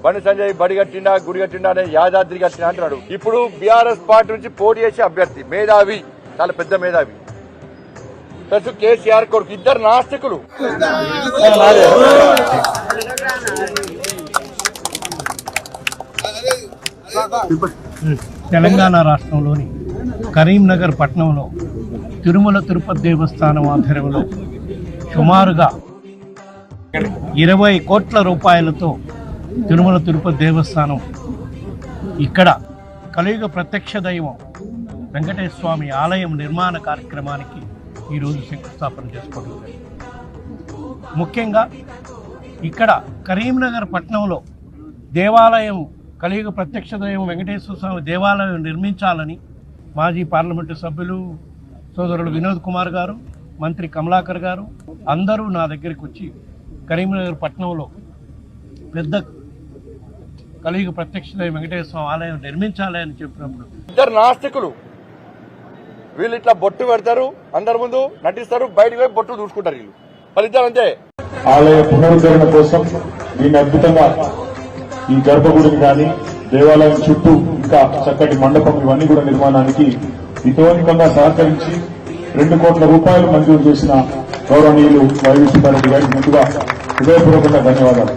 బండి సంజయ్ బడి కట్టిండా గుడి కట్టిండా అనే యాదాద్రి కట్టినా అంటున్నాడు. ఇప్పుడు బీఆర్ఎస్ పార్టీ నుంచి పోటీ చేసే అభ్యర్థి మేధావి, చాలా పెద్ద మేధావి ప్లస్ కేసీఆర్ కొడుకు, ఇద్దరు నాస్తికులు. తెలంగాణ రాష్ట్రంలోని కరీంనగర్ పట్టణంలో తిరుమల తిరుపతి దేవస్థానం ఆధ్వర్యంలో సుమారుగా 20 కోట్ల రూపాయలతో తిరుమల తిరుపతి దేవస్థానం ఇక్కడ కలియుగ ప్రత్యక్ష దైవం వెంకటేశ్వర స్వామి ఆలయం నిర్మాణ కార్యక్రమానికి ఈరోజు శంకుస్థాపన చేసుకోవడం. ముఖ్యంగా ఇక్కడ కరీంనగర్ పట్టణంలో దేవాలయం కలియుగ ప్రత్యక్ష దైవం వెంకటేశ్వర స్వామి దేవాలయం నిర్మించాలని మాజీ పార్లమెంటు సభ్యులు సోదరుడు వినోద్ కుమార్ గారు, మంత్రి కమలాకర్ గారు అందరూ నా దగ్గరికి వచ్చి కరీంనగర్ పట్టణంలో పెద్ద కలియుగ ప్రత్యక్ష దైవం వెంకటేశ్వర స్వామి ఆలయం నిర్మించాలి అని చెప్పినప్పుడు ఇద్దరు నాస్తికులు వీళ్ళు ఇట్లా బొట్టు పెడతారు, అందరి ముందు నటిస్తారు, బయటకు పోయి బొట్టు చూసుకుంటారు వీళ్ళు వాళ్ళిద్దరు అంతే. ఆలయ పునరుద్ధరణ కోసం దీన్ని అద్భుతంగా ఈ గర్భగుడిని కానీ దేవాలయం చుట్టూ ఇంకా చక్కటి మండపం ఇవన్నీ కూడా నిర్మాణానికి ఇతోనికంగా సహకరించి 2 కోట్ల రూపాయలు మంజూరు చేసిన గౌరవనీయులు వైవి సుబ్బారెడ్డి గారికి ముందుగా హృదయపూర్వకంగా ధన్యవాదాలు.